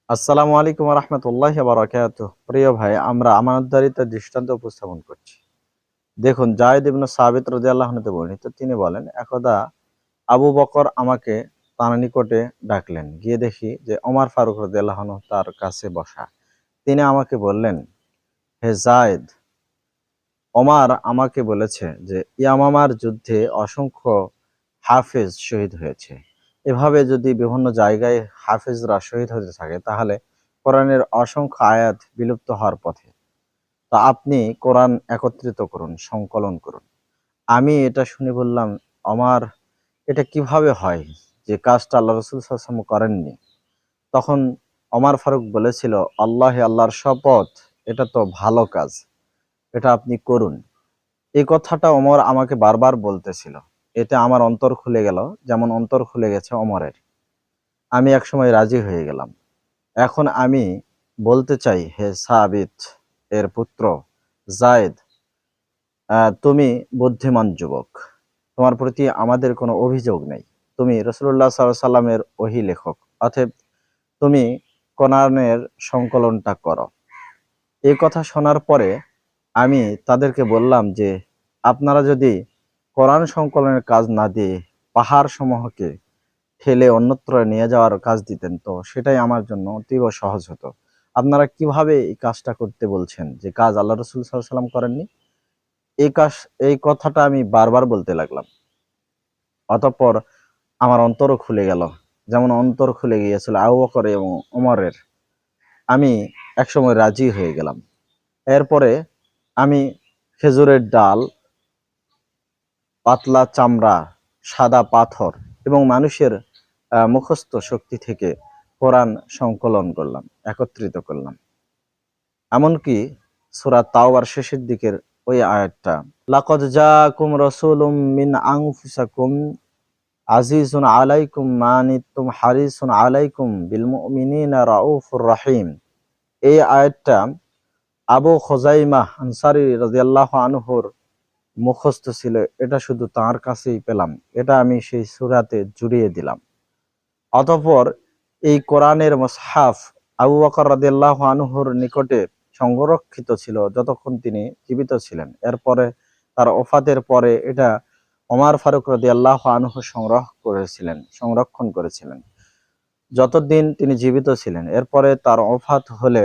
আসসালামু আলাইকুম রহমতুল্লাহি ওয়া বারাকাতুহু। প্রিয় ভাই, আমরা আমানতদারিতার দৃষ্টান্ত উপস্থাপন করছি। দেখুন, যায়েদ ইবনে সাবিত রাদিয়াল্লাহু আনহু হতে বর্ণিত, তিনি বলেন, একদা আবু বকর আমাকে তার নিকটে ডাকলেন। গিয়ে দেখি যে ওমর ফারুক রাদিয়াল্লাহু আনহু তার কাছে বসা। তিনি আমাকে বললেন, হে যায়েদ, ওমর আমাকে বলেছে যে ইয়ামামার যুদ্ধে অসংখ্য হাফেজ শহীদ হয়েছে। এভাবে যদি বিভিন্ন জায়গায় হাফেজরা শহীদ হতে থাকে, তাহলে কোরআনের অসংখ্য আয়াত বিলুপ্ত হওয়ার পথে। তা আপনি কোরআন একত্রিত করুন, সংকলন করুন। আমি এটা শুনে বললাম, আমার এটা কিভাবে হয় যে কাজটা আল্লাহ রসুল সাল্লাল্লাহু আলাইহি ওয়াসাল্লাম করেননি? তখন ওমর ফারুক বলেছিল, আল্লাহর শপথ, এটা তো ভালো কাজ, এটা আপনি করুন। এই কথাটা ওমর আমাকে বারবার বলতেছিল। এতে আমার অন্তর খুলে গেল, যেমন অন্তর খুলে গেছে ওমরের। আমি একসময় রাজি হয়ে গেলাম। এখন আমি বলতে চাই, হে সাবিত এর পুত্র যায়েদ, তুমি বুদ্ধিমান যুবক। তোমার প্রতি আমাদের কোনো অভিযোগ নেই। তুমি রাসূলুল্লাহ সাল্লাল্লাহু আলাইহি সাল্লামের ওহী লেখক, অতএব তুমি কোরআনের সংকলনটা করো। এই কথা শোনার পরে আমি তাদেরকে বললাম যে, আপনারা যদি কোরআন সংকলনের কাজ না দিয়ে পাহাড় সমূহকে ঠেলে অন্যত্র নিয়ে যাওয়ার কাজ দিতেন, তো সেটাই আমার জন্য অতীব সহজ হতো। আপনারা কিভাবে এই কাজটা করতে বলছেন, যে কাজ আল্লাহ রসুল সাল্লাল্লাহু আলাইহি সাল্লাম করেননি? এই কাজ, এই কথাটা আমি বারবার বলতে লাগলাম। অতঃপর আমার অন্তরও খুলে গেল, যেমন অন্তর খুলে গিয়েছিল আবু বকর এবং ওমরের। আমি একসময় রাজি হয়ে গেলাম। এরপরে আমি খেজুরের ডাল, পাতলা চামড়া, সাদা পাথর এবং মানুষের মুখস্থ শক্তি থেকে কোরআন সংকলন করলাম, একত্রিত করলাম। এমনকি সূরা তাওবার শেষের দিকের ওই আয়াতটা, লাকাদ জাআকুম রাসূলুম মিন আনফুসাকুম আজিজুন আলাইকুম মা আনিতুম হারিসুন আলাইকুম বিল মুমিনিনা রাউফুর রহিম। এই আয়াতটা আবু খুজাইমাহ আনসারী রাদিয়াল্লাহু আনহুর মুখস্থ ছিল। এটা শুধু তার কাছেই পেলাম। এটা আমি সেই সূরাতে জুড়িয়ে দিলাম। অতঃপর এই কোরআনের মুসহাফ আবু বকর রাদিয়াল্লাহু আনহুর নিকটে সংরক্ষিত ছিল যতক্ষণ তিনি জীবিত ছিলেন। এরপরে তার ওফাতের পরে এটা ওমর ফারুক রাদিয়াল্লাহু আনহু সংরক্ষণ করেছিলেন যতদিন তিনি জীবিত ছিলেন। এরপরে তার ওফাত হলে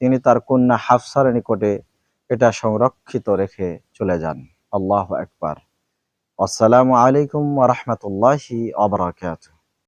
তিনি তার কন্যা হাফসার নিকটে এটা সংরক্ষিত রেখে চলে যান। আল্লাহু আকবার। আসসালামু আলাইকুম ওয়া রাহমাতুল্লাহি ওয়া বারাকাতুহু।